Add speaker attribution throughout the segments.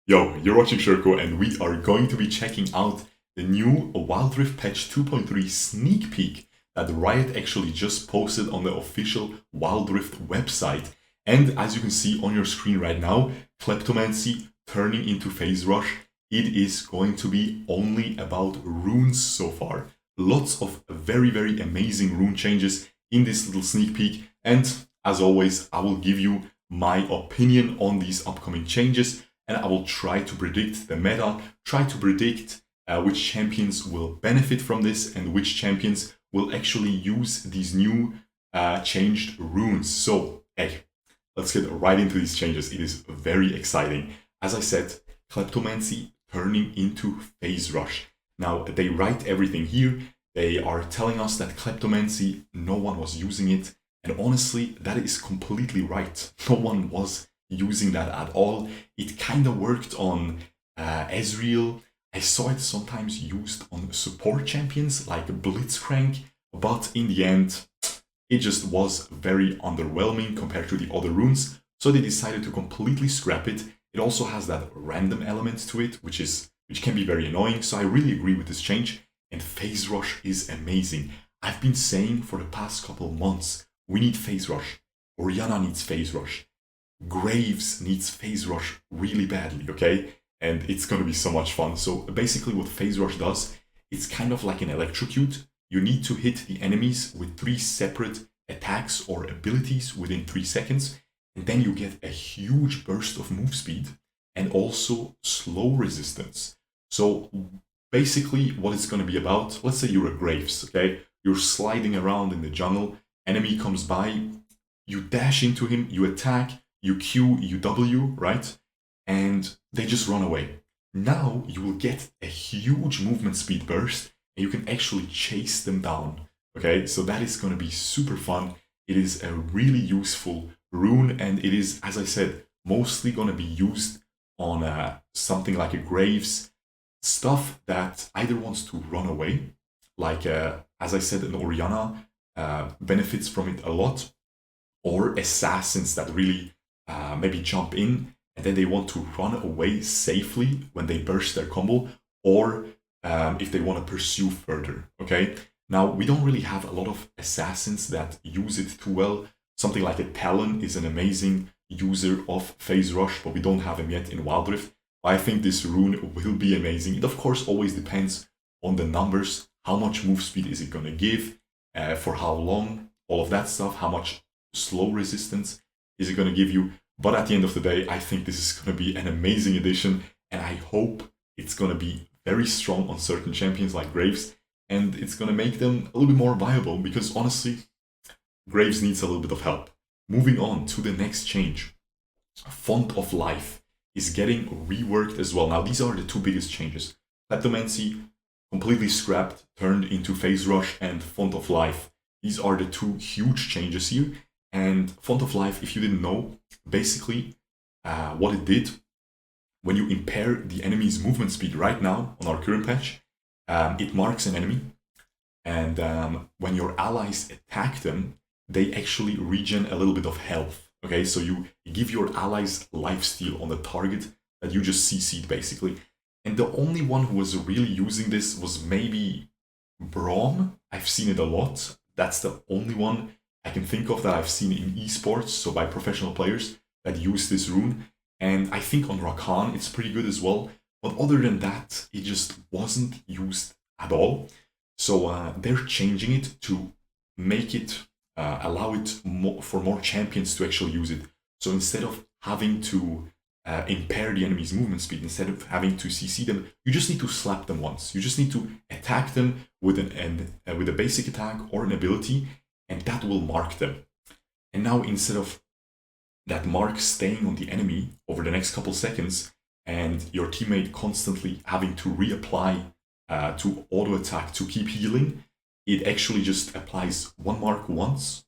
Speaker 1: Yo, you're watching Shirko and we are going to be checking out the new Wild Rift patch 2.3 sneak peek that Riot actually just posted on the official Wild Rift website. And as you can see on your screen right now, Kleptomancy turning into Phase Rush. It is going to be only about runes so far. Lots of very, very amazing rune changes in this little sneak peek. And as always, I will give you my opinion on these upcoming changes. And I will try to predict the meta, try to predict which champions will benefit from this and which champions will actually use these new changed runes. So, hey, let's get right into these changes. It is very exciting. As I said, Kleptomancy turning into Phase Rush. Now, they write everything here. They are telling us that Kleptomancy, no one was using it. And honestly, that is completely right. No one was using that at all. It kind of worked on Ezreal. I saw it sometimes used on support champions like Blitzcrank, but in the end, it just was very underwhelming compared to the other runes. So they decided to completely scrap it. It also has that random element to it, which can be very annoying. So I really agree with this change. And Phase Rush is amazing. I've been saying for the past couple months, we need Phase Rush. Orianna needs Phase Rush. Graves needs Phase Rush really badly, okay? And it's gonna be so much fun. So basically what Phase Rush does, it's kind of like an electrocute. You need to hit the enemies with 3 separate attacks or abilities within 3 seconds. And then you get a huge burst of move speed and also slow resistance. So basically what it's gonna be about, let's say you're a Graves, okay? You're sliding around in the jungle, enemy comes by, you dash into him, you attack, you Q, you W, right? And they just run away. Now you will get a huge movement speed burst and you can actually chase them down. Okay, so that is going to be super fun. It is a really useful rune and it is, as I said, mostly going to be used on something like a Graves, stuff that either wants to run away, like as I said, an Orianna benefits from it a lot, or assassins that really maybe jump in and then they want to run away safely when they burst their combo, or if they want to pursue further, okay? Now, we don't really have a lot of assassins that use it too well. Something like a Talon is an amazing user of Phase Rush, but we don't have him yet in Wild Rift. I think this rune will be amazing. It, of course, always depends on the numbers. How much move speed is it going to give? For how long? All of that stuff. How much slow resistance is it going to give you? But at the end of the day, I think this is going to be an amazing addition, and I hope it's going to be very strong on certain champions like Graves, and it's going to make them a little bit more viable, because honestly, Graves needs a little bit of help. Moving on to the next change. Font of Life is getting reworked as well. Now, these are the 2 biggest changes. Kleptomancy completely scrapped, turned into Phase Rush, and Font of Life. These are the 2 huge changes here. And Font of Life, if you didn't know, basically what it did, when you impair the enemy's movement speed right now on our current patch, it marks an enemy. And when your allies attack them, they actually regen a little bit of health. Okay, so you give your allies lifesteal on the target that you just CC'd basically. And the only one who was really using this was maybe Braum. I've seen it a lot. That's the only one I can think of that I've seen in esports, so by professional players that use this rune. And I think on Rakan it's pretty good as well. But other than that, it just wasn't used at all. So they're changing it to make it, allow it for more champions to actually use it. So instead of having to impair the enemy's movement speed, instead of having to CC them, you just need to slap them once. You just need to attack them with with a basic attack or an ability, and that will mark them. And now instead of that mark staying on the enemy over the next couple seconds and your teammate constantly having to reapply to auto attack to keep healing, it actually just applies one mark once,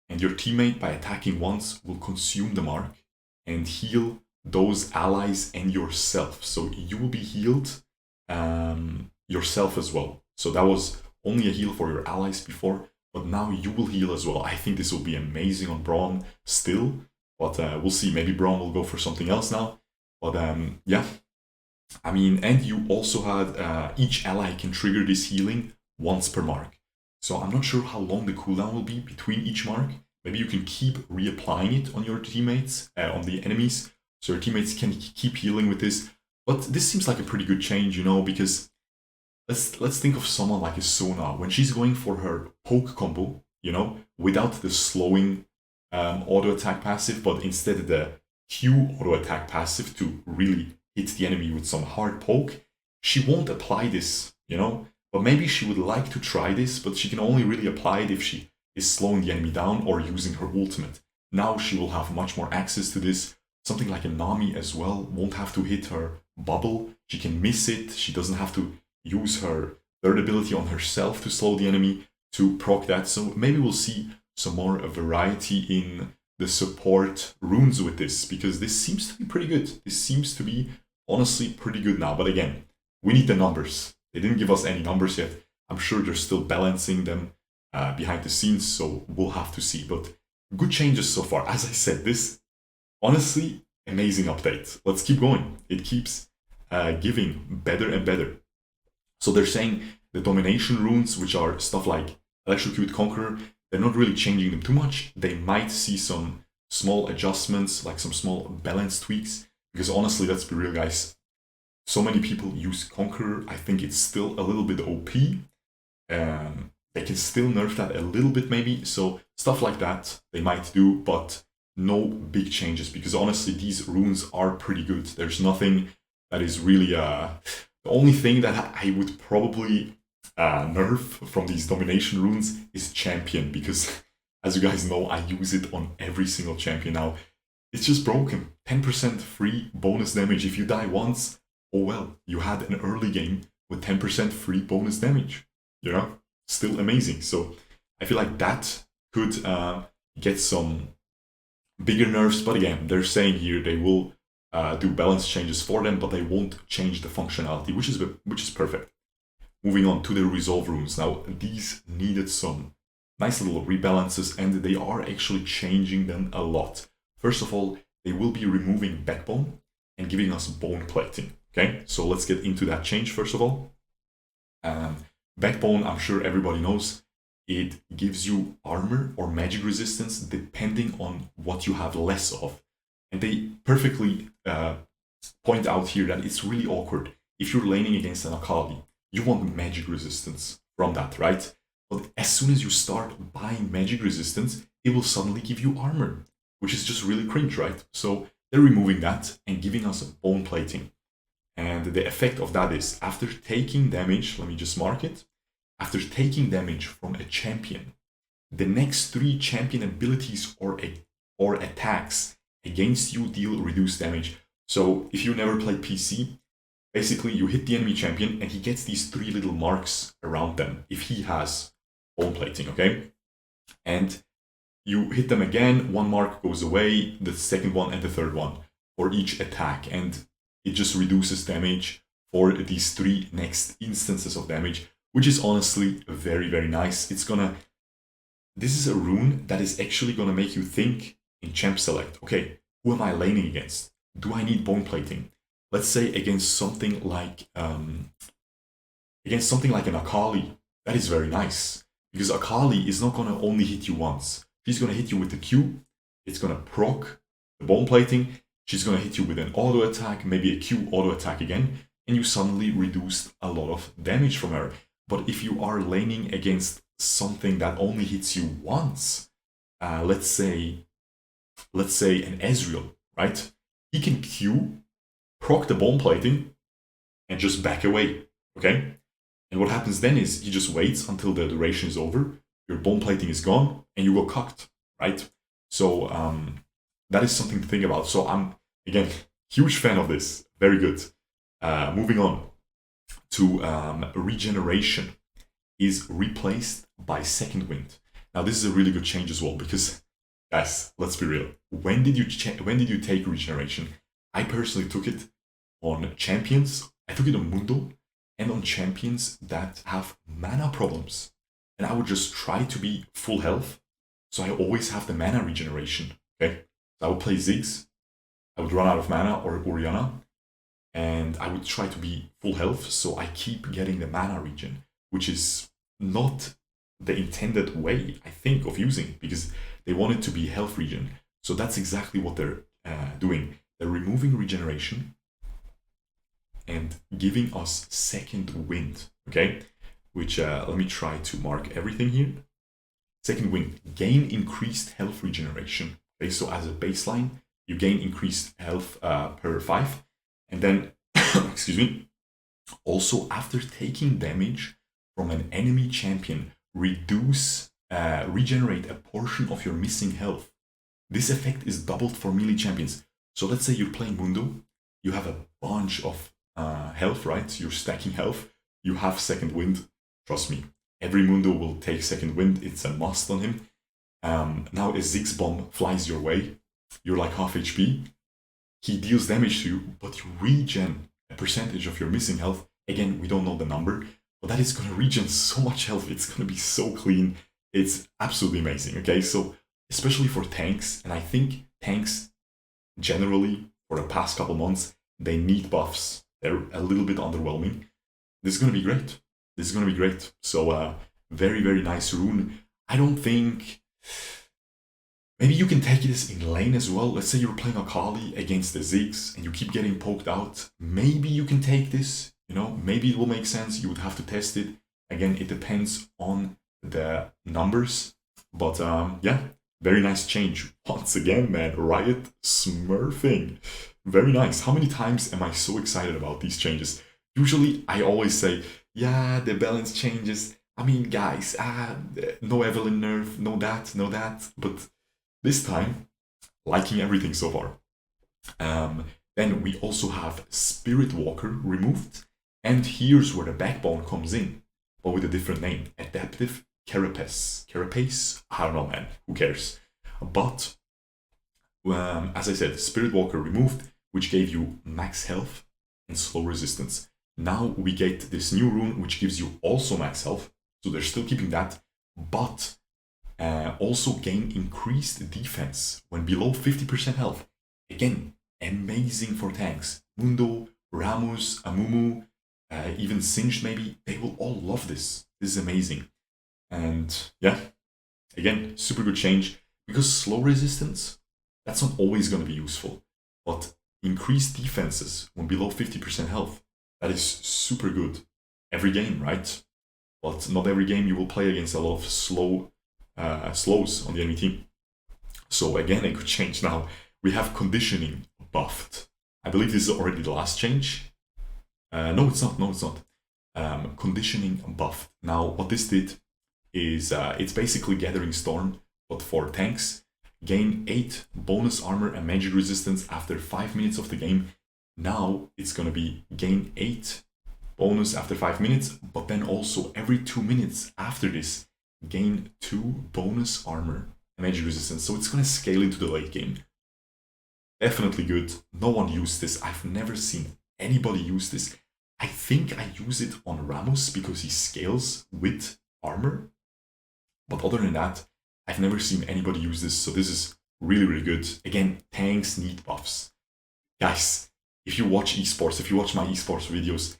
Speaker 1: and your teammate, by attacking once, will consume the mark and heal those allies and yourself. So you will be healed yourself as well. So that was only a heal for your allies before, but now you will heal as well. I think this will be amazing on Braum still, but we'll see. Maybe Braum will go for something else now. But yeah, I mean, and you also had each ally can trigger this healing once per mark. So I'm not sure how long the cooldown will be between each mark. Maybe you can keep reapplying it on your teammates, on the enemies, so your teammates can keep healing with this. But this seems like a pretty good change, you know, because let's think of someone like a Sona when she's going for her poke combo, you know, without the slowing auto attack passive, but instead the Q auto attack passive to really hit the enemy with some hard poke. She won't apply this, you know, but maybe she would like to try this, but she can only really apply it if she is slowing the enemy down or using her ultimate. Now she will have much more access to this. Something like a Nami as well won't have to hit her bubble. She can miss it. She doesn't have to use her third ability on herself to slow the enemy to proc that. So maybe we'll see some more variety in the support runes with this, because this seems to be pretty good. This seems to be honestly pretty good now. But again, we need the numbers. They didn't give us any numbers yet. I'm sure they're still balancing them behind the scenes, so we'll have to see. But good changes so far. As I said, this honestly amazing update. Let's keep going. It keeps giving better and better. So they're saying the domination runes, which are stuff like Electrocute Conqueror, they're not really changing them too much. They might see some small adjustments, like some small balance tweaks, because honestly, let's be real, guys. So many people use Conqueror. I think it's still a little bit OP. They can still nerf that a little bit maybe. So stuff like that they might do, but no big changes, because honestly, these runes are pretty good. There's nothing that is really... the only thing that I would probably nerf from these domination runes is champion, because as you guys know, I use it on every single champion now. It's just broken. 10% free bonus damage if you die once. Oh well, you had an early game with 10% free bonus damage. You know, still amazing. So I feel like that could get some bigger nerfs. But again, they're saying here they will do balance changes for them, but they won't change the functionality, which is perfect. Moving on to the resolve runes. Now, these needed some nice little rebalances, and they are actually changing them a lot. First of all, they will be removing backbone and giving us bone plating. Okay, so let's get into that change first of all. Backbone, I'm sure everybody knows, it gives you armor or magic resistance depending on what you have less of. And they perfectly point out here that it's really awkward. If you're laning against an Akali, you want magic resistance from that, right? But as soon as you start buying magic resistance, it will suddenly give you armor, which is just really cringe, right? So they're removing that and giving us bone plating. And the effect of that is, after taking damage, let me just mark it, after taking damage from a champion, the next 3 champion abilities or attacks against you deal reduced damage. So if you never played PC, basically you hit the enemy champion and he gets these 3 little marks around them if he has bone plating, okay? And you hit them again, 1 mark goes away, the second one and the third one for each attack, and it just reduces damage for these 3 next instances of damage, which is honestly very, very nice. This is a rune that is actually gonna make you think in champ select. Okay, who am I laning against? Do I need bone plating? Let's say against something like an Akali. That is very nice, because Akali is not gonna only hit you once. She's gonna hit you with the Q. It's gonna proc the bone plating. She's gonna hit you with an auto attack, maybe a Q auto attack again, and you suddenly reduced a lot of damage from her. But if you are laning against something that only hits you once, let's say an Ezreal, right? He can Q, proc the bone plating, and just back away, okay? And what happens then is he just waits until the duration is over, your bone plating is gone, and you go cucked, right? So that is something to think about. So I'm, again, huge fan of this. Very good. Moving on to regeneration is replaced by second wind. Now this is a really good change as well, because guys, let's be real. When did you take regeneration? I personally took it on champions. I took it on Mundo and on champions that have mana problems. And I would just try to be full health, so I always have the mana regeneration. Okay, so I would play Ziggs. I would run out of mana or Orianna, and I would try to be full health, so I keep getting the mana regen, which is not the intended way, I think, of using it, because they want it to be health regen. So that's exactly what they're doing. They're removing regeneration and giving us second wind, okay? Which, let me try to mark everything here. Second wind, gain increased health regeneration. Okay, so as a baseline, you gain increased health per 5. And then, excuse me, also after taking damage from an enemy champion, regenerate a portion of your missing health. This effect is doubled for melee champions. So let's say you're playing Mundo, you have a bunch of health, right? You're stacking health, you have second wind. Trust me, every Mundo will take second wind. It's a must on him. Now a Ziggs bomb flies your way. You're like half HP. He deals damage to you, but you regen a percentage of your missing health. Again, we don't know the number, but that is going to regen so much health. It's going to be so clean. It's absolutely amazing, okay? So, especially for tanks, and I think tanks generally, for the past couple months, they need buffs. They're a little bit underwhelming. This is going to be great. This is going to be great. So, very, very nice rune. I don't think... Maybe you can take this in lane as well. Let's say you're playing Akali against the Ziggs and you keep getting poked out. Maybe you can take this, you know, maybe it will make sense. You would have to test it. Again, it depends on the numbers. But yeah, very nice change. Once again, man, Riot smurfing. Very nice. How many times am I so excited about these changes? Usually, I always say, yeah, the balance changes. I mean, guys, no Evelyn nerf, no that. But this time, liking everything so far. Then we also have Spirit Walker removed. And here's where the backbone comes in, but with a different name. Adaptive Carapace. Carapace? I don't know, man. Who cares? But, as I said, Spirit Walker removed, which gave you max health and slow resistance. Now we get this new rune, which gives you also max health. So they're still keeping that, but also gain increased defense when below 50% health. Again, amazing for tanks. Mundo, Ramus, Amumu, even Singed maybe, they will all love this. This is amazing. And yeah, again, super good change, because slow resistance, that's not always going to be useful. But increased defenses when below 50% health, that is super good. Every game, right? But not every game you will play against a lot of slows on the enemy team. So again, a good change. Now we have conditioning buffed. I believe this is already the last change. No, it's not. Conditioning buffed. Now what this did is it's basically Gathering Storm, but for tanks. Gain 8 bonus armor and magic resistance after 5 minutes of the game. Now it's gonna be gain 8 bonus after 5 minutes, but then also every 2 minutes after this, gain 2 bonus armor and magic resistance. So it's gonna scale into the late game. Definitely good. No one used this. I've never seen anybody use this. I think I use it on Ramos because he scales with armor. But other than that, I've never seen anybody use this. So this is really, really good. Again, tanks need buffs. Guys, if you watch esports, if you watch my esports videos,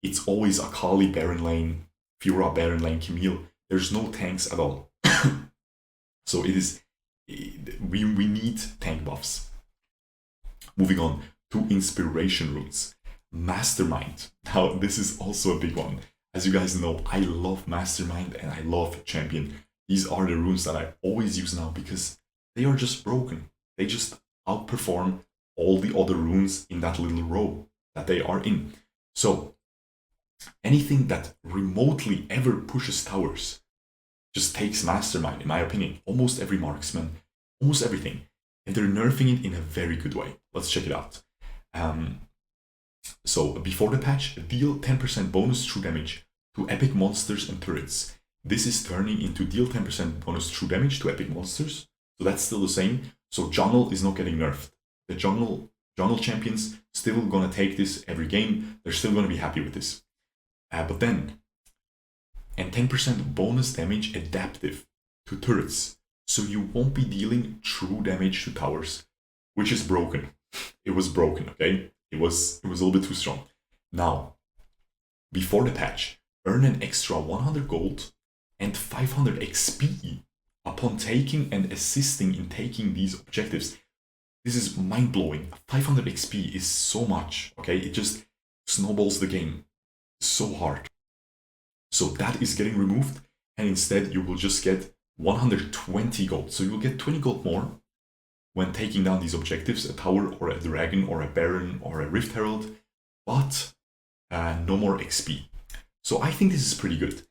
Speaker 1: it's always Akali Baron lane, Fiora Baron lane, Camille. There's no tanks at all. So it is, we need tank buffs. Moving on to inspiration runes. Mastermind. Now this is also a big one. As you guys know, I love Mastermind and I love Champion. These are the runes that I always use now because they are just broken. They just outperform all the other runes in that little row that they are in. So anything that remotely ever pushes towers just takes Mastermind, in my opinion. Almost every marksman, almost everything. And they're nerfing it in a very good way. Let's check it out. So before the patch, deal 10% bonus true damage to epic monsters and turrets. This is turning into deal 10% bonus true damage to epic monsters. So that's still the same. So jungle is not getting nerfed. The jungle champions still gonna take this every game. They're still gonna be happy with this. But then, and 10% bonus damage adaptive to turrets. So you won't be dealing true damage to towers, which is broken. it was broken, okay? It was a little bit too strong. Now, before the patch, earn an extra 100 gold and 500 XP upon taking and assisting in taking these objectives. This is mind-blowing. 500 XP is so much, okay? It just snowballs the game so hard. So that is getting removed, and instead you will just get 120 gold. So you will get 20 gold more when taking down these objectives, a tower or a dragon or a baron or a rift herald, but no more XP. So I think this is pretty good.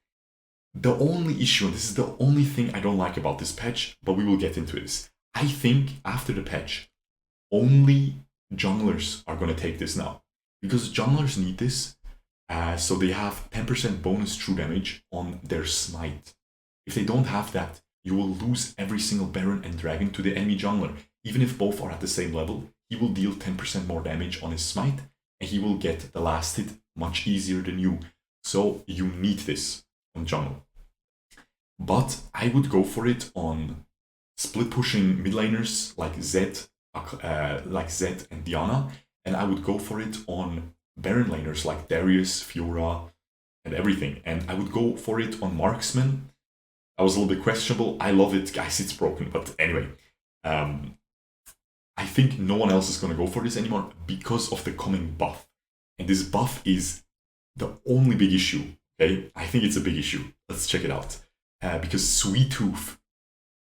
Speaker 1: The only issue, and this is the only thing I don't like about this patch, but we will get into this. I think after the patch, only junglers are going to take this now, because junglers need this, so they have 10% bonus true damage on their smite. If they don't have that, you will lose every single baron and dragon to the enemy jungler. Even if both are at the same level, he will deal 10% more damage on his smite, and he will get the last hit much easier than you. So you need this on jungle. But I would go for it on split pushing mid laners like Zed and Diana, and I would go for it on Baron laners like Darius, Fiora, and everything. And I would go for it on marksman. I was a little bit questionable. I love it, guys. It's broken, but anyway, I think no one else is going to go for this anymore because of the coming buff. And this buff is the only big issue. Okay, I think it's a big issue. Let's check it out. Because Sweet Tooth,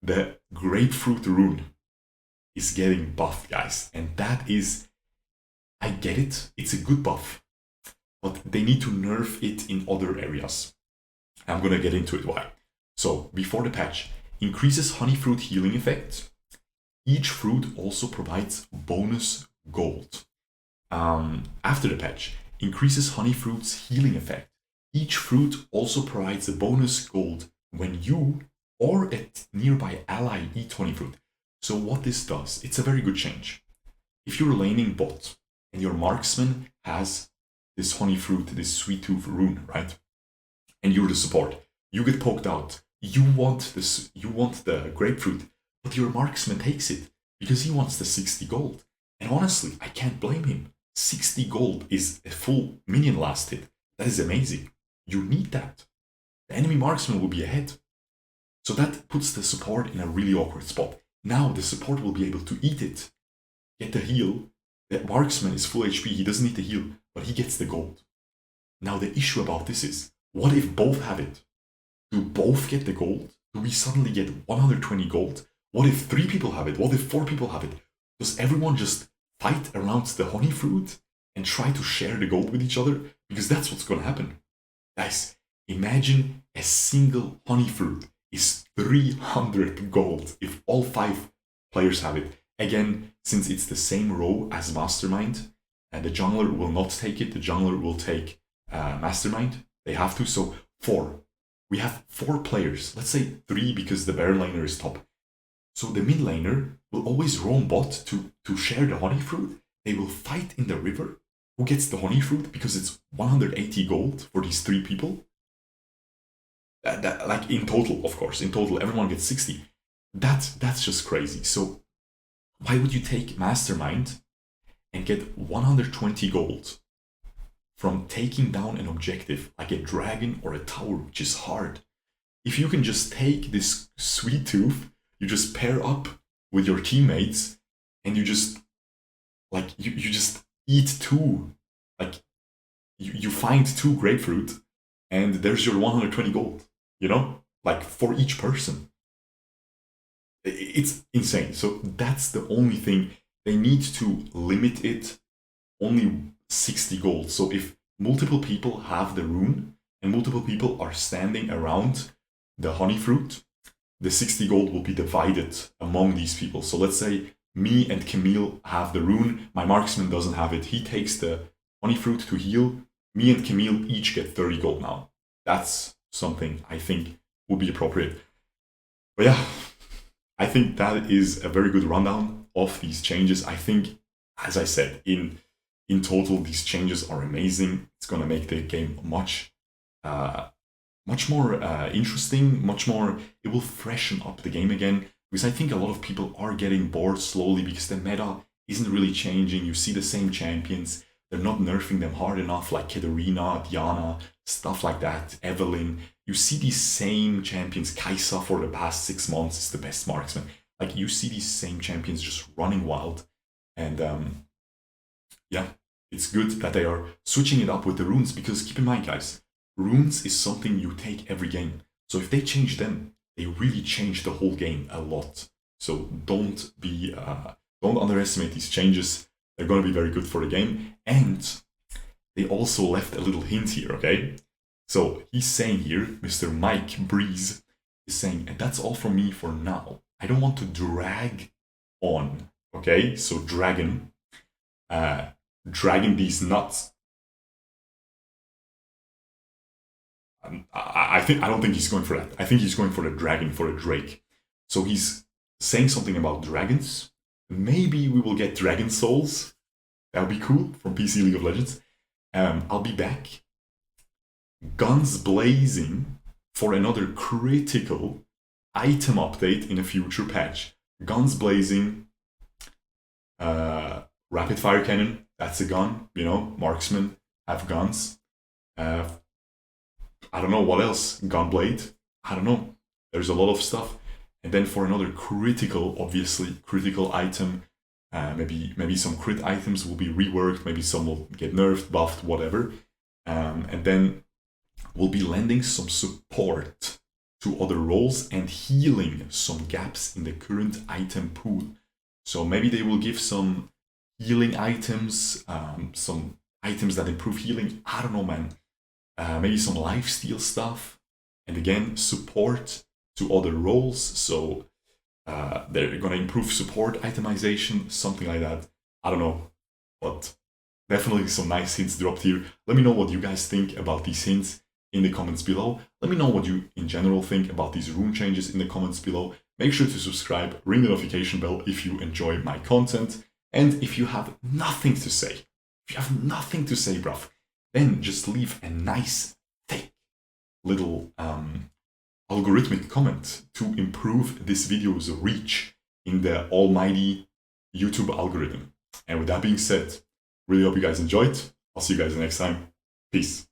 Speaker 1: the grapefruit rune, is getting buffed, guys. And that is, I get it, it's a good buff, but they need to nerf it in other areas. I'm gonna get into it why. So, before the patch, increases honey fruit healing effect. Each fruit also provides bonus gold. After the patch, increases honey fruit's healing effect. Each fruit also provides a bonus gold when you or a nearby ally eat honey fruit. So what this does, it's a very good change. If you're laning bot and your marksman has this honey fruit, this sweet tooth rune, right? And you're the support, you get poked out. You want the grapefruit, but your marksman takes it because he wants the 60 gold. And honestly, I can't blame him. 60 gold is a full minion last hit. That is amazing. You need that. The enemy marksman will be ahead. So that puts the support in a really awkward spot. Now the support will be able to eat it, get the heal. The marksman is full HP, he doesn't need the heal, but he gets the gold. Now the issue about this is, what if both have it? Do both get the gold? Do we suddenly get 120 gold? What if 3 people have it? What if 4 people have it? Does everyone just fight around the honey fruit and try to share the gold with each other? Because that's what's going to happen. Guys, imagine a single honey fruit is 300 gold if all 5 players have it. Again, since it's the same row as Mastermind, and the jungler will not take it, the jungler will take Mastermind. They have to, so 4. We have 4 players. Let's say 3 because the Baron laner is top. So the mid laner will always roam bot to share the honey fruit. They will fight in the river. Who gets the honey fruit? Because it's 180 gold for these 3 people. Like in total, of course. In total, everyone gets 60. That's just crazy. So why would you take Mastermind and get 120 gold from taking down an objective like a dragon or a tower, which is hard? If you can just take this sweet tooth, you just pair up with your teammates and you just you just eat 2, like you find 2 grapefruit and there's your 120 gold, you know, like for each person. It's insane. So that's the only thing. They need to limit it only 60 gold. So if multiple people have the rune and multiple people are standing around the honey fruit, the 60 gold will be divided among these people. So let's say me and Camille have the rune, my marksman doesn't have it. He takes the honey fruit to heal. Me and Camille each get 30 gold now. That's something I think would be appropriate. But yeah, I think that is a very good rundown of these changes. I think, as I said, in total, these changes are amazing. It's going to make the game much more interesting, much more, it will freshen up the game again, because I think a lot of people are getting bored slowly because the meta isn't really changing. You see the same champions. They're not nerfing them hard enough, like Katarina, Diana, stuff like that, Evelyn. You see these same champions. Kaisa for the past 6 months is the best marksman. Like, you see these same champions just running wild. And yeah, it's good that they are switching it up with the runes, because keep in mind, guys, runes is something you take every game. So if they change them, they really change the whole game a lot. So don't underestimate these changes. They're going to be very good for the game. And they also left a little hint here, okay? So he's saying here, Mr. Mike Breeze is saying, and that's all from me for now. I don't want to drag on, okay? So dragging these nuts. I don't think he's going for that. I think he's going for the dragon, for a drake. So he's saying something about dragons. Maybe we will get dragon souls. That would be cool from PC League of Legends. I'll be back. Guns blazing for another critical item update in a future patch. Guns blazing. Rapid fire cannon. That's a gun. You know, marksmen have guns. I don't know what else. Gunblade. I don't know. There's a lot of stuff. And then for another critical, obviously, critical item, maybe some crit items will be reworked, maybe some will get nerfed, buffed, whatever. And then we'll be lending some support to other roles and healing some gaps in the current item pool. So maybe they will give some healing items, some items that improve healing. I don't know, man. Maybe some lifesteal stuff. And again, support to other roles. So they're going to improve support itemization, something like that. I don't know. But definitely some nice hints dropped here. Let me know what you guys think about these hints in the comments below. Let me know what you in general think about these rune changes in the comments below. Make sure to subscribe, ring the notification bell if you enjoy my content. And if you have nothing to say, bruv, then just leave a nice, thick little algorithmic comment to improve this video's reach in the almighty YouTube algorithm. And with that being said, really hope you guys enjoyed. I'll see you guys next time. Peace.